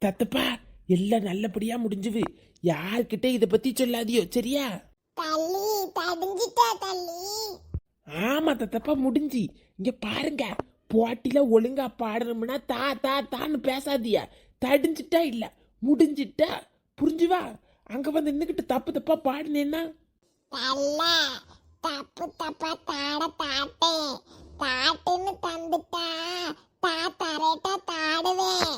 தத்தப்பா எல்லாம் நல்லபடியா முடிஞ்சுது. யார்கிட்ட இத பத்தி சொல்லாதியோ, சரியா? தள்ளி தடிஞ்சிட்டா தள்ளி. ஆமா தத்தப்பா, முடிஞ்சு. இங்க பாருங்க, போட்டில ஒழுங்கா பாடணும்னா தா தா தான்னு பேசாதியா. தடிஞ்சிட்டா இல்ல, முடிஞ்சிட்டா. புரிஞ்சுவா? அங்க வந்து நின்னுக்கிட்டு தப்பு தப்பா பாடுனேன்னா தள்ள தப்பு தப்பா தாட தாட்டே தாட்டுன்னு தந்துட்டா தா தரேட்டா தாடுவேன்.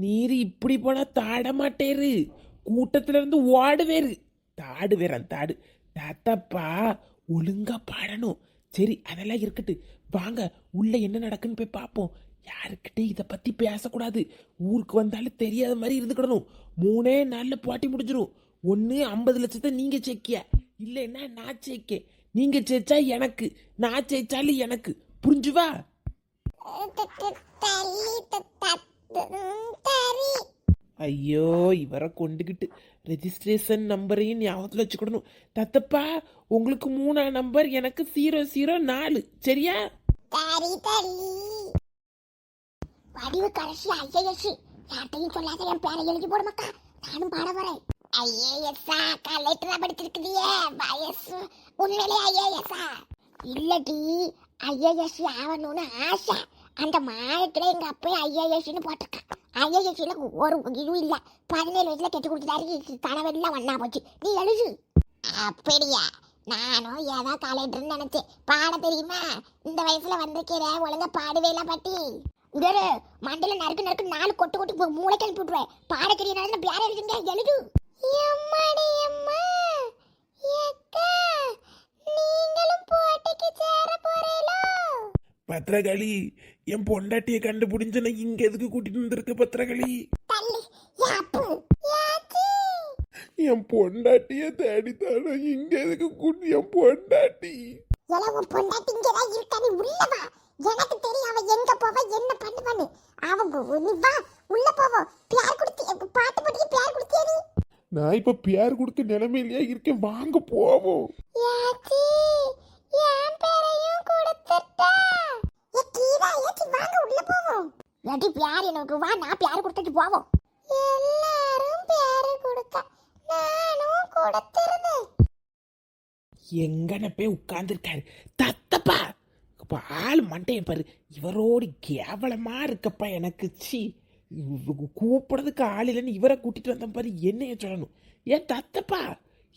நீரு இப்படி போனா தாட மாட்டேரு, கூட்டத்துல இருந்து ஓடுவேரு. தாடு வேறான் தாடு. தாத்தப்பா ஒழுங்கா பாடணும். சரி, அதெல்லாம் இருக்கட்டு. வாங்க உள்ள என்ன நடக்குன்னு போய் பார்ப்போம். யாருக்கிட்ட இதை பத்தி பேசக்கூடாது. ஊருக்கு வந்தாலும் தெரியாத மாதிரி இருந்துக்கிடணும். 3 நாள்ல போட்டி முடிஞ்சிடும். ஒன்று 50 லட்சத்தை நீங்க ஜெயிக்க, இல்லைன்னா நான் ஜெயிக்க. நீங்க ஜெயிச்சா எனக்கு, நான் ஜெயிச்சாலும் எனக்கு. புரிஞ்சுவா? தள்ளி தரி. ஐயோ, இவரை கொண்டுகிட்டு ரெஜிஸ்ட்ரேஷன் நம்பரையும் ஞாபகத்தில் வச்சுக்கிடணும். தத்தப்பா உங்களுக்கு 3ஆம் நம்பர், எனக்கு 004. சரியா? தரி தள்ளி வடிவு கடைசி ஐஏஎஸ். யார்ட்டையும் சொல்லாத என் பேரை எழுதி போட மக்கா, நானும் பாட வரேன். ஐஏஎஸ்ஸா கலெக்டரா படிச்சிருக்குதியே வயசு. உண்மையிலே ஐஏஎஸ்ஸா இல்லடி, ஐஏஎஸ் ஆகணும்னு ஆசை. அந்த மாதத்துல எங்க அப்பயும் ஐஏஎஸ்ன்னு போட்டிருக்கேன். ஐஏஎஸ்ல ஒரு இதுவும் இல்ல. 17 வயசுல கெட்டு கொடுத்துட்டாரு, கனவெல்லாம் வண்ணா போச்சு. நீ எழுது. அப்படியா? நானும் ஏதோ கலெக்டர்னு நினைச்சேன். பாட தெரியுமா? இந்த வயசுல வந்திருக்கிற, ஒழுங்கா பாடுவேலாம் பாட்டி. இங்கே மண்டல நறுக்கு நறுக்கு 4 கொட்டு கொட்டி மூளை கிளப்பி விட்டுருவேன். பாட தெரியனால பேர எழுதுங்க, எழுது. எம்மாடி எம்மா, ஏக்கா நீங்களும் போட்டிக்கு சேர போறீங்களோ? பத்திரகாளி, என் பொண்டாட்டியை கண்டுபிடிஞ்ச நான் இங்க எதுக்கு கூட்டிட்டு வந்திருக்க? பத்திரகாளி, தள்ளி யாப்பு யாச்சி. என் பொண்டாட்டிய தேடித்தானே இங்க எதுக்கு கூட்டி? என் பொண்டாட்டி எல்லாம் பொண்டாட்டி இங்கதான் இருக்கா, நீ உள்ள வா. எனக்கு தெரியும் அவ எங்க போவ என்ன பண்ணுவான்னு. அவங்க நீ வா உள்ள போவோம். பேர் கொடுத்து பாட்டு போட்டு பேர் கொடுத்தியா நீ? நான் இப்ப பேர் கொடுக்க நிலைமையிலேயே இருக்கேன். வாங்க போவோம். யாச்சி என் பேரையும் கொடுத்துட்டா. ஏ கீதா, ஏச்சி வாங்க உள்ள போவோம். ஏடி பேர் எனக்கு வா, நான் பேர் கொடுத்துட்டு போவோம். எல்லாரும் பேர் கொடுக்க நானும் கொடுத்துருந்தேன். எங்கன போய் உட்கார்ந்துருக்காரு தத்தப்பா. ஆள் மண்டையை பாரு. இவரோடு கேவலமா இருக்கப்பா எனக்கு. சி, கூப்பிடுறதுக்கு ஆள் இல்லைன்னு இவரை கூட்டிட்டு வந்த பாரு. என்னைய சொல்லணும். ஏன் தத்தப்பா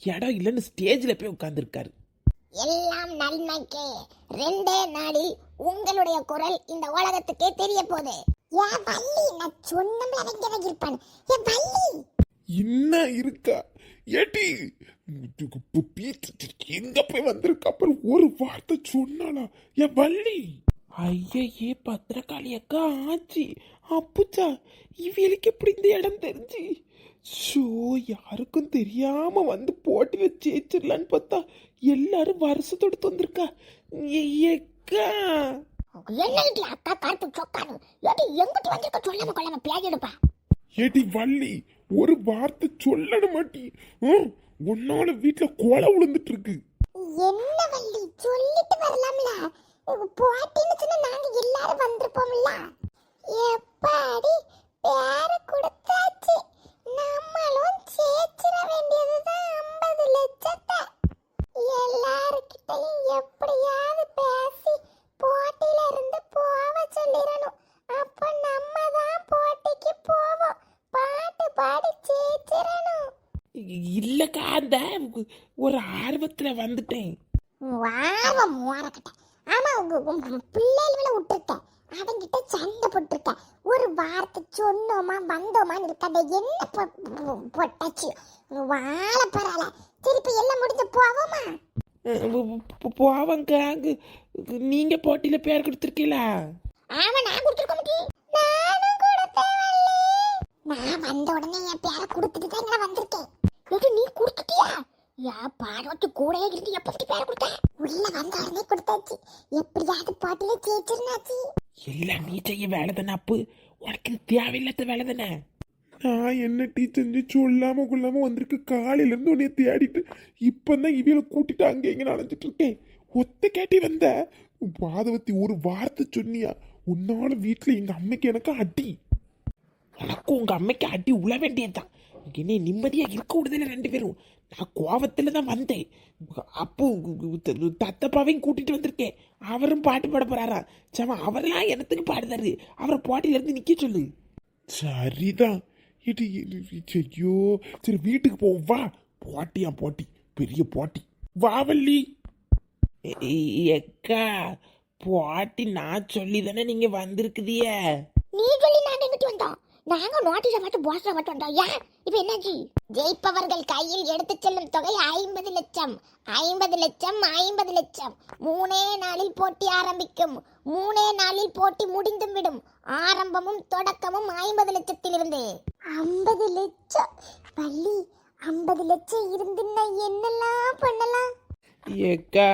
இடம் இல்லைன்னு ஸ்டேஜில் போய் உட்கார்ந்துருக்காரு. எல்லாம் நன்மைக்கே. 2 நாளில் உங்களுடைய குரல் இந்த உலகத்துக்கே தெரிய போகுது. ஏன் வள்ளி, நான் சொன்னோம்ல அவங்க இருப்பான். ஏன் வள்ளி இன்னும் இருக்கா? ஏட்டி எங்க போய் வந்திருக்க? அப்புறம் ஒரு வார்த்தை சொன்னாலா? என் வள்ளி. ஐயே, பத்திரகாளி அக்கா ஆச்சி அப்புச்சா, இவளுக்கு எப்படி இந்த இடம் தெரிஞ்சு? ஷோ, யாருக்கும் தெரியாம வந்து போட்டியில ஜெயிச்சிடலான்னு பார்த்தா எல்லாரும் வருஷத்தோடு வந்திருக்கா. ஏக்கா என்ன அக்கா கருப்பு சொக்கானு ஏடி எங்கிட்டு வந்திருக்க சொல்லாம கொள்ளாம பிளாக் எடுப்பா. ஏடி வள்ளி, ஒரு வார்த்தை சொல்லட மாட்டி. உன்னால வீட்டுல கொலை விழுந்துட்டு இருக்கு. என்ன வள்ளி, சொல்லிட்டு வரலாம்ல. போட்டின்னு சொன்னா நாங்க எல்லாரும் வந்திருப்போம்ல. எப்பாடி பேரு கொடுத்தாச்சு, நம்மளும் சேர்ச்சிட வேண்டியதுதான் 50 லட்சத்தை. எல்லாருக்கிட்டையும் எப்படியாவது பேசி போட்டியில இருந்து போக சொல்லிடணும். அப்ப நம்ம தான் போட்டிக்கு போவோம். பாட்டு பாடி ஜெயிச்சிடணும். இல்லக்கா, அந்த ஒரு ஆர்வத்துல வந்துட்டேன். வாரம் மூறக்கட்ட. ஆமா, உங்க பிள்ளைகளை விட்டுருக்கேன். அவங்கிட்ட சண்டை போட்டிருக்க. ஒரு வார்த்தை சொன்னோமா வந்தோமான்னு இருக்காத. என்ன போட்டாச்சு வாழ பரவாயில்ல. திருப்பி எல்லாம் முடிஞ்சு போவோமா? போவங்க. நீங்க போட்டியில பேர் கொடுத்துருக்கீங்களா? ஆமா, நான் கொடுத்துருக்க முடியும். நானும் கொடுத்தேன் வள்ளி. நான் வந்த உடனே என் பேரை கொடுத்துட்டு தான் இங்க வந்திருக்கேன். நீ கொடுத்துட்டியா? யா பாடோட்டு கூடயே இருந்து எப்படி பேரை கொடுத்த? உள்ள வந்த உடனே கொடுத்தாச்சு. எப்படியாவது போட்டியில ஜெயிச்சிருந்தாச்சு. எல்லாம் நீ செய்ய வேலை தானே. அப்பு உனக்கு இது தேவையில்லாத வேலை தானே. நான் என்ன டீச்சர் சொல்லாம கொள்ளாம வந்திருக்கு. காலையில இருந்து உன்னைய தேடிட்டு இப்பதான் இவியல கூட்டிட்டு அங்க இங்க நடந்துட்டு இருக்கேன். ஒத்த கேட்டி வந்த பாதவத்தி, ஒரு வார்த்தை சொன்னியா? உன்னால வீட்டுல எங்க அம்மைக்கு எனக்கு அடி. உனக்கும் உங்க அம்மைக்கு அடி உள்ள வேண்டியதுதான். என்ன நிம்மதியா இருக்க விடுதல ரெண்டு பேரும். நான் கோவத்துல தான் வந்தேன். அப்போ தத்தப்பாவையும் கூட்டிட்டு வந்திருக்கேன். அவரும் பாட்டு பாட போறாரா? சம அவரெல்லாம் எனத்துக்கு பாடுதாரு. அவரை போட்டியில இருந்து நிக்க சொல்லு. சரிதான். ஐயோ சரி வீட்டுக்கு போவோம் வா. போட்டியா போட்டி, பெரிய போட்டி. வாவல்லி எக்கா, போட்டி நான் சொல்லி தானே நீங்க வந்திருக்குதிய. நீ சொல்லி நாங்க எங்கிட்டு வந்தோம்? நாங்க நோட்டீஸை மட்டும் போஸ்டரை மட்டும் வந்தோம். ஏன் இப்ப என்னாச்சு? ஜெயிப்பவர்கள் கையில் எடுத்துச் செல்லும் தொகை 50 லட்சம். 50 லட்சம் 50 லட்சம். 3 நாளில் போட்டி ஆரம்பிக்கும். 3 நாளில் போட்டி முடிந்தும் விடும். ஆரம்பமும் தொடக்கமும் 50 லட்சத்திலிருந்து. 50 லட்சம் பள்ளி, 50 லட்சம் இருந்துன்னா என்னெல்லாம் பண்ணலாம்? ஏக்கா,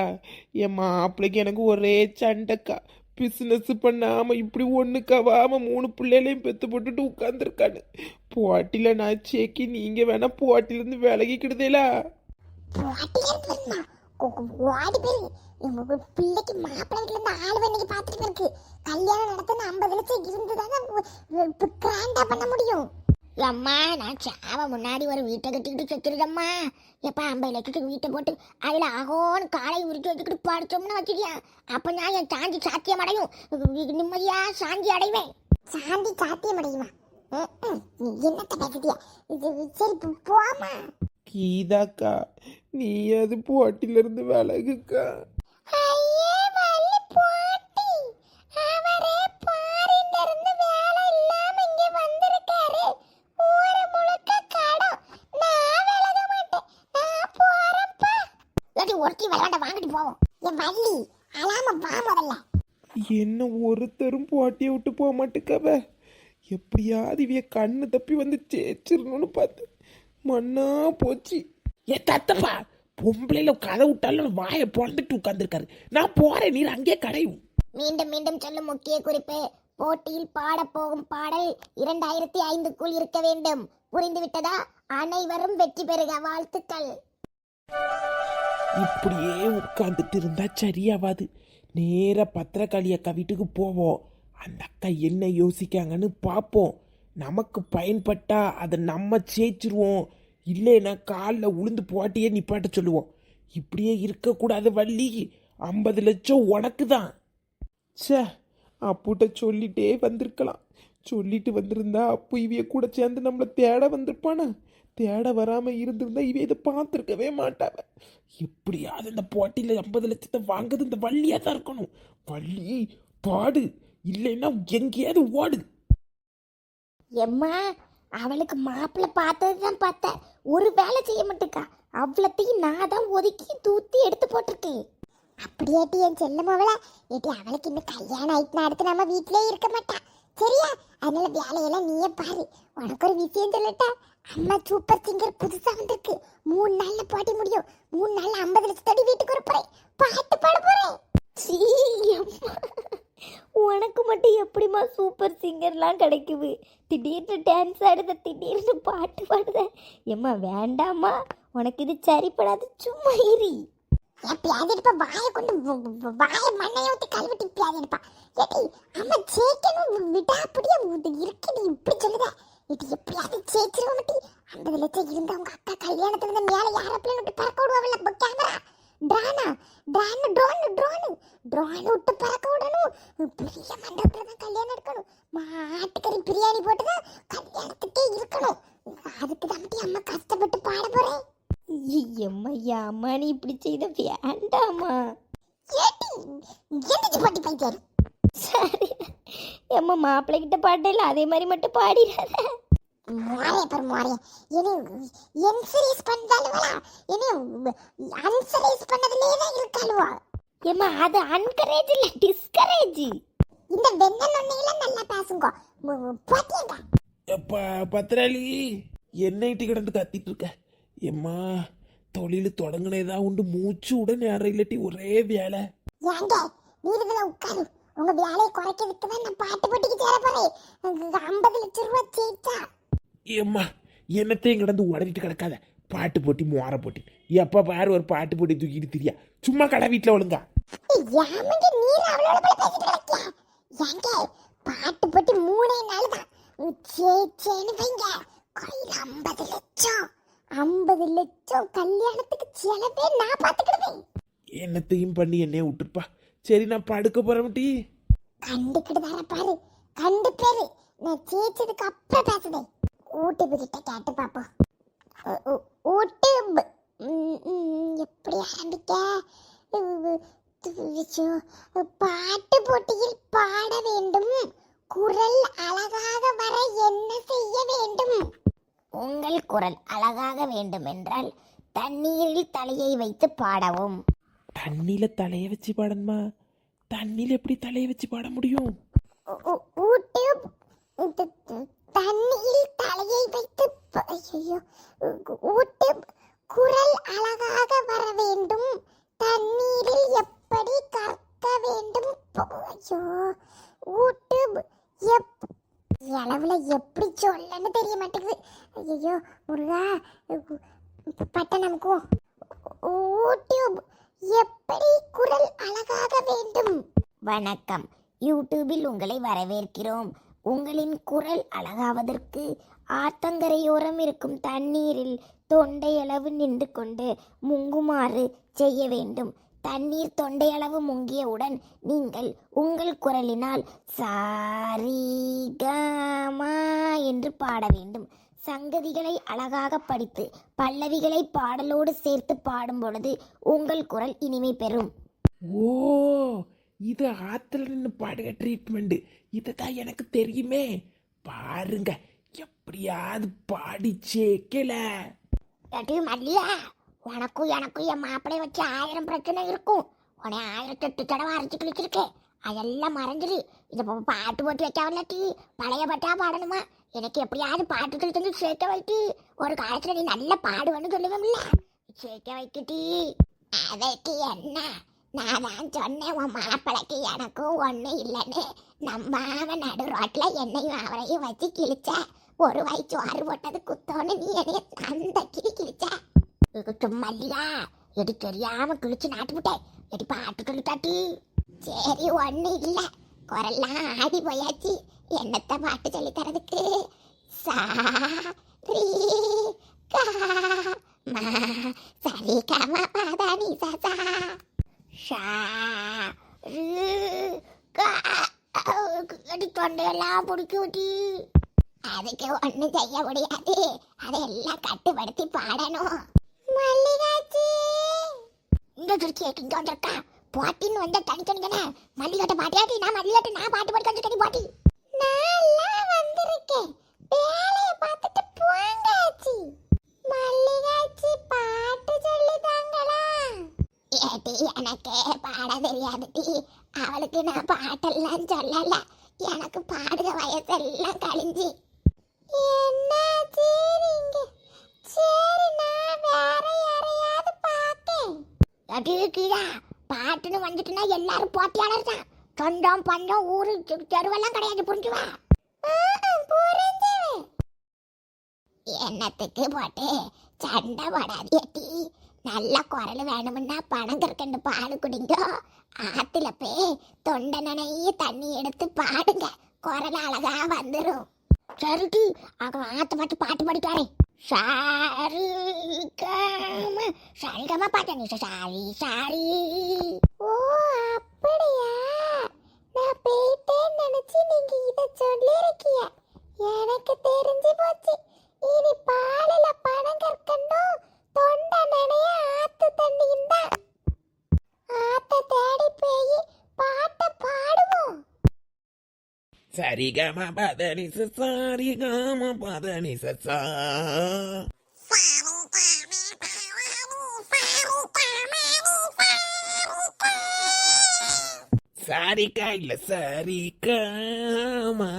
என் மாப்பிள்ளைக்கு எனக்கு ஒரே சண்டைக்கா. பிஸ்னஸ் பண்ணாம இப்படி ஒண்ணுக்காவாம 3 பிள்ளைகளையும் பெத்து போட்டுட்டு உட்காந்துருக்கானு. போட்டியில நான் சேக்கி நீங்க வேணா போட்டியிலிருந்து விலகிக்கிடுதேலா. ஓடி போய் உங்க பிள்ளைக்கு மாப்பிள்ளை வீட்டுல இருந்து ஆளு இன்னைக்கு பாத்துட்டு இருக்கு. கல்யாணம் நடத்தின 50 லட்சம் இருந்துதானே கிராண்டா பண்ண முடியும். அம்மா நான் சாவ முன்னாடி ஒரு வீட்டை கட்டிக்கிட்டு செத்துருதம்மா. எப்ப 50 லட்சத்துக்கு வீட்டை போட்டு அதுல ஆகோன்னு காலை உருட்டி வச்சுக்கிட்டு படிச்சோம்னு வச்சுக்கியா, அப்ப நான் என் சாந்தி சாத்தியம் அடையும். நிம்மதியா சாந்தி அடைவேன். சாந்தி சாத்தியம் அடையுமா? என்னத்த பேசுதியா? சரி போமா. கீதாக்கா, நீ அது போட்டில இருந்து விலகுக்கா. என்ன ஒருத்தரும் போட்டியை விட்டு போக மாட்டுக்கவ. எப்படியாவது இவைய கண்ணு தப்பி வந்து சேச்சிடணும்னு பார்த்து மண்ணா போச்சு. ஏ தத்தப்பா, பொம்பளையில கதை விட்டாலும் வாயை பொழந்துட்டு உட்கார்ந்துருக்காரு. நான் போறேன், நீர் அங்கே கடையும். மீண்டும் மீண்டும் சொல்லும் முக்கிய குறிப்பு: போட்டியில் பாடப்போகும் பாடல் 2005க்குள் இருக்க வேண்டும். புரிந்துவிட்டதா? அனைவரும் வெற்றி பெறுக. வாழ்த்துக்கள். இப்படியே உட்கார்ந்துட்டு இருந்தா சரியாவாது. நேர பத்திரக்காளி அக்கா வீட்டுக்கு போவோம். அந்த அக்கா என்ன யோசிக்காங்கன்னு பார்ப்போம். நமக்கு பயன்பட்டா அதை நம்ம ஜெயிச்சிருவோம். இல்லைன்னா காலில் உளுந்து போட்டியே நிப்பாட்ட சொல்லுவோம். இப்படியே இருக்கக்கூடாது வள்ளி. 50 லட்சம் உனக்கு தான். சே, அப்புட்ட சொல்லிட்டே வந்திருக்கலாம். சொல்லிட்டு வந்திருந்தா அப்போ இவைய கூட சேர்ந்து நம்மளை தேட வந்திருப்பானா? தேட வராம இருந்திருந்தா இவ இதை பார்த்துருக்கவே மாட்டாவ. எப்படியாவது இந்த போட்டியில 50 லட்சத்தை வாங்குறது இந்த வள்ளியா தான் இருக்கணும். வள்ளி பாடு, இல்லைன்னா எங்கேயாவது ஓடு. எம்மா, அவளுக்கு மாப்பிள்ளை பார்த்ததுதான் பார்த்தேன். ஒரு வேலை செய்ய மாட்டேக்கா. அவ்வளத்தையும் நான் தான் ஒதுக்கி தூத்தி எடுத்து போட்டிருக்கேன். அப்படியாட்டி என் செல்லமாவள ஏட்டி, அவளுக்கு இன்னும் கல்யாணம் ஆயிட்டுனா அடுத்து நம்ம வீட்டிலே இருக்க மாட்டா. சரியா? அதனால வேலையெல்லாம் நீயே பாரு. உனக்கு ஒரு விஷயம் சொல்லட்டா? அம்மா சூப்பர் சிங்கர் புதுசா வந்திருக்கு. 3 நாள்ல போட்டி முடியும். 3 நாள்ல 50 லட்சத்தோட வீட்டுக்கு ஒரு போறேன். பாட்டு பாட போறேன். உனக்கு மட்டும் எப்படிமா சூப்பர் சிங்கர்லாம் கிடைக்குது? திடீர்னு டான்ஸ் ஆடுத, திடீர்னு பாட்டு பாடுத. ஏம்மா வேண்டாமா, உனக்கு இது சரிப்படாது. சும்மா இரு. எப்படியாதிருப்பா வாயை கொண்டு வாயை மண்ணையை ஊற்றி கழுவிட்டு இப்படியாதிருப்பா. ஏடி அம்மா ஜெயிக்கணும் விடா. அப்படியே இருக்குடி இப்படி சொல்லுத. இது எப்படியாவது ஜெயிச்சிருவ மாட்டி. 50 லட்சம் இருந்து அவங்க அக்கா கல்யாணத்துல இருந்து மேலே யாரப்பிள்ளைன்னு விட்டு பறக்க விடுவாங்கல்ல கேமரா. ட்ரோன் விட்டு பறக்க விடணும். பெரிய மண்டபத்துல தான் கல்யாணம் எடுக்கணும். மாட்டுக்கறி பிரியாணி போட்டுதான் கல்யாணத்துக்கே இருக்கணும். அதுக்கு தான் அம்மா கஷ்டப்பட்டு பாட போறேன். அம்மா நீ இப்படி செய்த வேண்டாமா. சரி அம்மா, மாப்பிள்ளை கிட்ட பாட்டல அதே மாதிரி மட்டும் பாடிடாத. அது அன்கரேஜ் இல்ல, டிஸ்கரேஜ். இந்த வெண்ணெண்ணெயில நல்லா பேசுங்க. பத்திராளி, என்ன இட்டி கிடந்து கத்திட்டு இருக்க? எம்மா, தொழில் தொடங்கினதா உண்டு, மூச்சு விட நேரம் இல்லாட்டி ஒரே வேலை. ஏங்க நீங்க உட்காரு. உங்க வேலையை குறைக்கிறதுக்கு தான் நான் பாட்டு போட்டிக்கு சேர போறேன். 50 லட்சம் ரூபாய் ஜெயிச்சா. ஏம்மா, என்னத்தையும் கிடந்து உடறிட்டு கிடக்காத. பாட்டு போட்டி மோர போட்டி எப்ப பாரு ஒரு பாட்டு போட்டி தூக்கிட்டு திரியா. சும்மா கடை வீட்டுல ஒழுங்கா. பாட்டு போட்டி 3 நாள் தான் சேச்சேன்னு வைங்க, கையில் 50 லட்சம். 50 லட்சம் கல்யாணத்துக்கு செலவே நான் பார்த்துக்கிடுவேன். என்னத்தையும் பண்ணி என்னைய விட்டுருப்பா. சரி நான் படுக்க போறேன் டீ. கண்டுக்கிட்டு வர பாரு, கண்டு பேரு. நான் சேச்சதுக்கு அப்புறம் பேசுதேன். ஊட்டுப்பு கிட்ட கேட்டு பாப்போம். ஊட்டுப்பு எப்படி ஆரம்பிக்க? பாட்டு போட்டியில் பாட வேண்டும். குரல் அழகாக வர என்ன செய்ய வேண்டும்? உங்கள் குரல் அழகாக வேண்டும் என்றால் தண்ணீரில் தலையை வைத்து பாடவும். தண்ணியில தலைய வச்சு பாடணுமா? தண்ணியில எப்படி தலைய வச்சு பாட முடியும்? தண்ணியில் தலையை வைத்து குரல் அழகாக வர வேண்டும். தண்ணீரில் எப்படி கற்க வேண்டும்? அளவுல எப்படி சொல்லன்னு தெரிய மாட்டேங்குது. ஐயோ முருகா, பட்ட நமக்கும். யூடியூப் எப்படி குரல் அழகாக வேண்டும்? வணக்கம், யூடியூபில் உங்களை வரவேற்கிறோம். உங்களின் குரல் அழகாவதற்கு ஆத்தங்கரையோரம் இருக்கும் தண்ணீரில் தொண்டையளவு நின்று கொண்டு முங்குமாறு செய்ய வேண்டும். தண்ணீர் தொண்டையளவு முங்கியவுடன் நீங்கள் உங்கள் குரலினால் சாரிகமா என்று பாட வேண்டும். சங்கதிகளை அழகாக படித்து பல்லவிகளை பாடலோடு சேர்த்து பாடும் பொழுது உங்கள் குரல் இனிமை பெறும். ஓ, இது ஆத்துல நின்று பாடுக ட்ரீட்மெண்ட். இதுதான் எனக்கு தெரியுமே. பாருங்க, எப்படியாவது பாடி சேர்க்கல. மல்லியா, உனக்கும் எனக்கும் என் மாப்பிளை வச்சு 1000 பிரச்சனை இருக்கும். உன்னை 1008 தடவை அரைச்சி கிழிச்சிருக்கேன். அதெல்லாம் மறைஞ்சிரு. இதை பாட்டு போட்டு வைக்காவல்லாட்டி பழைய பாட்டா பாடணுமா? எனக்கு எப்படியாவது பாட்டு கிழிச்சு சேர்க்க வைட்டி. ஒரு காலத்துல நீ நல்லா பாடுவேன்னு சொல்லுவேன்ல, சேர்க்க வைக்கிட்டி. அதற்கு என்ன, நான் தான் சொன்னேன் உன் மாப்பிளைக்கு எனக்கும் ஒன்றும் இல்லைன்னு. நம்பாம நடு ரோட்ல என்னையும் அவரையும் வச்சு கிழிச்ச. ஒரு வயிற்று ஆறு போட்டது குத்தோன்னு நீ என்னைய அந்த கிழிச்ச. சும்மா இல்லையா, எடி தெரியாம கிழிச்சு நாட்டு விட்டேன். எடி பாட்டு கிழிச்சாட்டி. சரி ஒன்றும் இல்லை, குரல்லாம் ஆடி போயாச்சு. என்னத்த பாட்டு சொல்லி தரதுக்கு? சரி காமா பாதானி சாசா தொண்டையெல்லாம் பிடிக்க விட்டி. அதுக்கு ஒண்ணு செய்ய முடியாது, அதையெல்லாம் கட்டுப்படுத்தி பாடணும். மல்லிகாச்சி, இந்த திருச்சி இங்க வந்திருக்கா. பாட்டின்னு வந்த தனித்தனிதானே. மல்லிகாட்ட பாட்டியாட்டி, நான் மல்லிகாட்ட நான் பாட்டு படிக்க வந்துட்டேன். பாட்டி நான் வந்திருக்கேன், வேலையை பார்த்துட்டு போங்காச்சி. மல்லிகாச்சி பாட்டு சொல்லி தாங்களா? ஏட்டி, எனக்கு பாட தெரியாது டி. அவளுக்கு நான் பாட்டெல்லாம் சொல்லல. எனக்கு பாடுற வயசெல்லாம் கழிஞ்சு. என்னாச்சு நீங்க? சரி, நான் வேற யாரையாவது பார்த்தேன். ஏட்டி கீழா, பாட்டுன்னு வந்துட்டுனா எல்லாரும் போட்டியாளர் தான். சொந்தம் பஞ்சம் ஊரு தெருவெல்லாம் கிடையாது, புரிஞ்சுவா? புரிஞ்சு. என்னத்துக்கு போட்டு சண்டை போடாது ஏட்டி. நல்ல குரல் வேணும்னா பணம் கற்கண்டு பாடு குடிங்க. ஆத்துல போய் தொண்டை நனைய தண்ணி எடுத்து பாடுங்க, குரல் அழகா வந்துடும். சரிட்டி, அவன் ஆத்த பாட்டு பாட்டு படிக்காரே. சரிகமா பாட்டேன். Sorry sorry. ஓ அப்படியா? நான் போயிட்டேன்னு நினைச்சு நீங்க இத சொல்லிருக்கிய. எனக்கு தெரிஞ்சு போச்சு. இனி பாலில பணம் கற்கணும், தொண்டை நனைய ஆத்து தண்ணியும் தான். ஆத்த தேடி போய் பாட்ட பாடுவோம். சரிகம பதனி சரிகம பதனி சா. சரிக்கா இல்ல சரிகமா.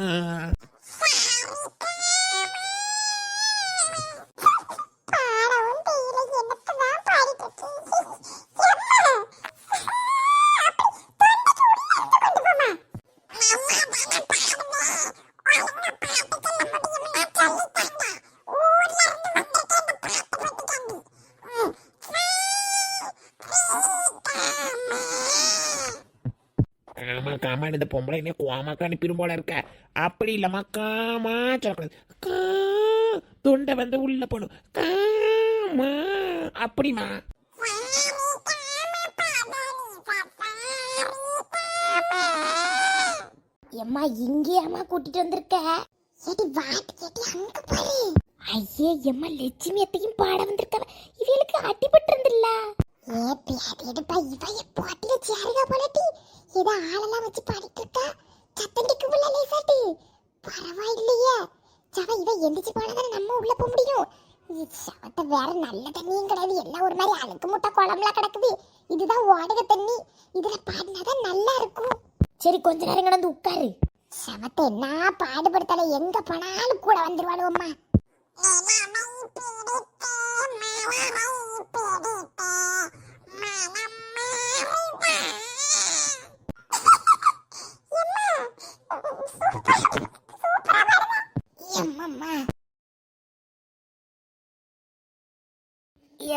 மாமா இந்த பொம்பளை என்ன கோமாக்கா அனுப்பிடும் போல இருக்க. அப்படி இல்லம்மா, காமா சொல்லக்கூடாது. கா தொண்டை வந்து உள்ள போகணும். காமா அப்படிமா. எம்மா இங்கேயாம்மா கூட்டிட்டு வந்திருக்க? ஏடி வாட்டு கேட்டி அங்க பாரு. ஐயே எம்மா லட்சுமி அத்தையும் பாட வந்திருக்க. இவளுக்கு அடிபட்டு இருந்தில்ல. ஏ பியாடிடுப்பா, இவ பாட்டில சேருக போலட்டி. ஏதோ ஆளெல்லாம் வச்சு பாடிட்டு இருக்கா. சத்தண்டிக்கு உள்ள லேசாட்டி பரவாயில்லையே. சவ இவ எந்திரிச்சு போனதானே நம்ம உள்ள போக முடியும். சவத்தை வேற நல்ல தண்ணியும் கிடையாது, எல்லாம் ஒரு மாதிரி அழுக்கு முட்டை குழம்புலாம் கிடக்குது. இதுதான் ஓடுக தண்ணி, இதுல பாடினாதான் நல்லா இருக்கும். சரி கொஞ்ச நேரம் கிடந்து உட்காரு. சவத்தை என்ன பாடுபடுத்தல, எங்க போனாலும் கூட வந்துருவாளுவம்மா.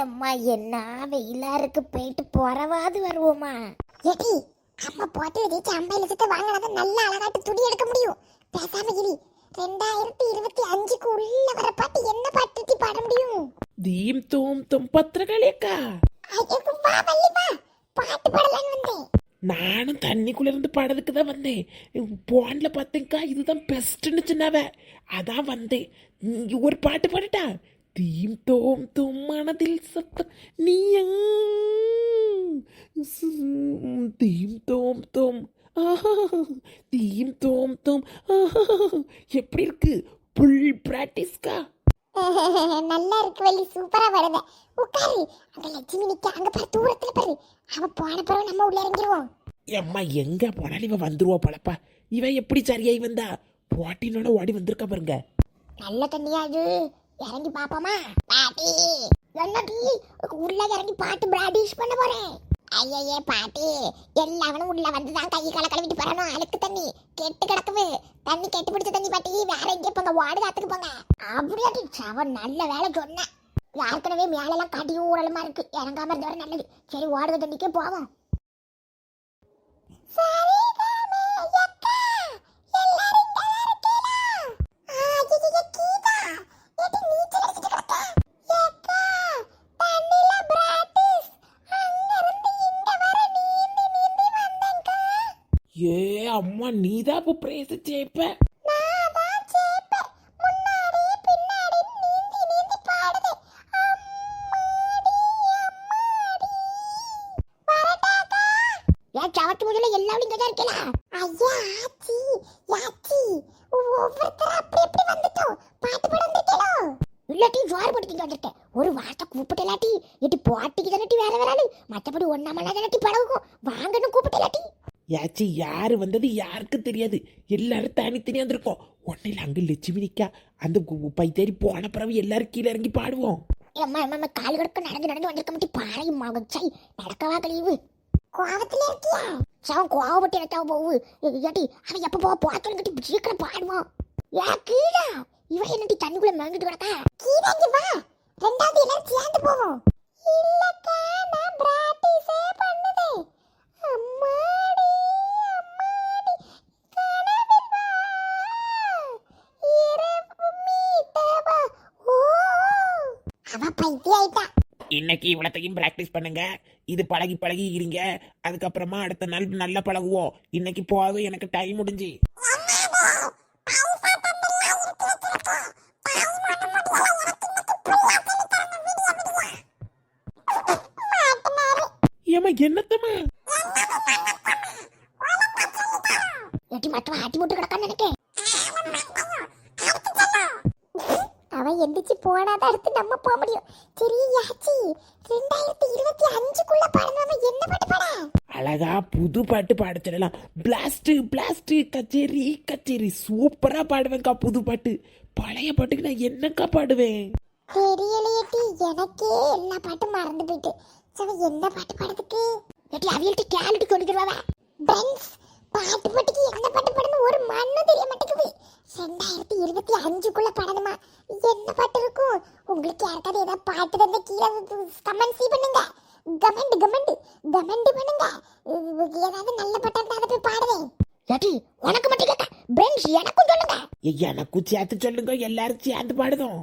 எம்மா என்ன வெயிலா இருக்கு, போயிட்டு போறவாது வருவோமா? ஏடி அம்மா போட்டு வச்சு 50 லட்சத்தை வாங்கினாதான் நல்ல அழகாட்டு துணி எடுக்க முடியும். பேசாம இரு. 2025க்கு உள்ள வர பாட்டு என்ன பாட்டு பாட முடியும்? தீம் தூம் தும் பத்திரகாளியக்கா. ஐயோ வா வள்ளி வா, பாட்டு பாடலான்னு வந்தேன். நானும் தண்ணிக்குள்ள இருந்து பாடுறதுக்கு தான் வந்தேன். போன்ல பார்த்தேங்க்கா, இதுதான் பெஸ்ட்னு சொன்னாவ, அதான் வந்தேன். ஒரு பாட்டு பாடுட்டா? தீம் தோம் தும் மனதில் சத்தம் நீயா, தீம் தோம் தோம் தீம் தோம் தோம். எப்படி இருக்கு? புல் பிராக்டிஸ்கா. நல்லா இருக்கு வள்ளி, சூப்பரா வருது. உட்காரு. அங்க லட்சுமி நிக்க, அங்க பாரு தூரத்துல பாரு. அவ போன பிறகு நம்ம உள்ள இறங்கிடுவோம். அம்மா எங்க போனாலும் இவ வந்துருவா போலப்பா. இவ எப்படி சரியாயி வந்தா? போட்டினோட ஓடி வந்திருக்கா பாருங்க. நல்ல தண்ணியா இது, இறங்கி பாப்போமா? பாட்டி என்னடி உள்ள இறங்கி பாட்டு பிராக்டிஸ் பண்ண போறேன். ஐயே பாட்டி, எல்லாவனும் உள்ள வந்துதான் கை கால கழுவிட்டு போறணும். அழுக்கு தண்ணி கெட்டு கிடக்குது. தண்ணி கெட்டு பிடிச்ச தண்ணி பாட்டி, வேற எங்கே போங்க, வாடு காத்துக்கு போங்க. அப்படியாட்டி அவன் நல்ல வேலை சொன்ன. ஏற்கனவே மேலெல்லாம் கடி ஊரலுமா இருக்கு, இறங்காம இருந்தவரை நல்லது. சரி வாடுக தண்ணிக்கே போவோம். ஏ அம்மா, நீதான் இப்போ பிரைஸ் ஜெயிப்ப. சவத்து முதல்ல எல்லாரும் இங்க தான் இருக்கலாம். ஐயா ஆச்சி யாச்சி ஒவ்வொருத்தர அப்படி எப்படி வந்துட்டோம்? பாட்டு பாட வந்துட்டீங்களோ? இல்லாட்டி ஜோர் போட்டு வந்திருக்கேன். ஒரு வார்த்தை கூப்பிட்டலாட்டி எட்டி பாட்டிக்கு தானட்டி வேற வராது. மற்றபடி ஒன்னாமலா தானட்டி பழகும். வாங்கன்னு கூப்பிட்டலாட்டி. யாச்சி யாரு வந்தது யாருக்கு தெரியாது, எல்லாரும் தனித்தனியா வந்திருக்கோம். ஒன்னில் அங்க லட்சுமி நிக்கா, அந்த பைத்தேரி போன பிறகு எல்லாரும் கீழே இறங்கி பாடுவோம். அம்மா அம்மா கால் கடக்க நடந்து நடந்து வந்திருக்க மாட்டி பாறை மகச்சை நடக்கவா கழிவு. கோவத்துல இருக்கியா? சவன் கோவப்பட்டு எனக்காக போவு. ஏட்டி அவன் எப்ப போக போத்தோன்னு கட்டி சீக்கிரம் பாடுவான். ஏ கீழா, இவன் என்னட்டி தண்ணிக்குள்ள மறந்துட்டு கிடக்கா? கீழாங்கி வா, ரெண்டாவது எல்லாரும் சேர்ந்து போவோம். இல்லக்கா நான் பிராக்டிஸே பண்ணுதே. அம்மாடி அம்மாடி கனவில் வா இரவு மீட்டவா. ஓ அவ பைத்தியாயிட்டா. இன்னைக்கு இவ்வளத்தையும் பிராக்டிஸ் பண்ணுங்க. இது பழகி பழகி இருங்க, அதுக்கப்புறமா அடுத்த நாள் நல்லா பழகுவோம். இன்னைக்கு போக எனக்கு டைம் முடிஞ்சு. ஏமா என்னத்தமா எட்டி மட்டும் ஆட்டி போட்டு கிடக்கான்னு நினைக்கேன். அவன் எந்திரிச்சு போனாதான் அடுத்து நம்ம போக முடியும். சரி யாச்சி 2025க்குள்ள பாடணும். என்ன பாட்டு பாட? அழகா புது பாட்டு பாட சொல்லலாம். பிளாஸ்ட் பிளாஸ்ட் கச்சேரி கச்சேரி சூப்பரா பாடுவேன்க்கா. புது பாட்டு, பழைய பாட்டுக்கு நான் என்னக்கா பாடுவேன்? தெரியலையேட்டி, எனக்கே எல்லா பாட்டும் மறந்து போயிட்டு. சரி என்ன பாட்டு பாடுறதுக்கு? ஏட்டி அவியல்ட்டி கேளுட்டி கொண்டுக்கிறவா. ஃப்ரெண்ட்ஸ் பாட்டு பாட்டுக்கு என்ன பாட்டு பாடணும் ஒரு மண்ணு தெரிய மாட்டேங்குது. 2025க்குள்ள பாடணுமா? என்ன பாட்டு இருக்கும்? உங்களுக்கு யாருக்காவது ஏதாவது பாட்டு தந்த கீழே கமெண்ட் பண்ணுங்க. கமெண்ட் பண்ணுங்க. ஏதாவது நல்ல பாட்டா இருந்தா அதை போய் பாடுவேன். ஏடி உனக்கு மட்டும் கேட்க பென்ஸ் எனக்கும் சொல்லுங்க. எனக்கும் சேர்த்து சொல்லுங்க, எல்லாரும் சேர்ந்து பாடுதோம்.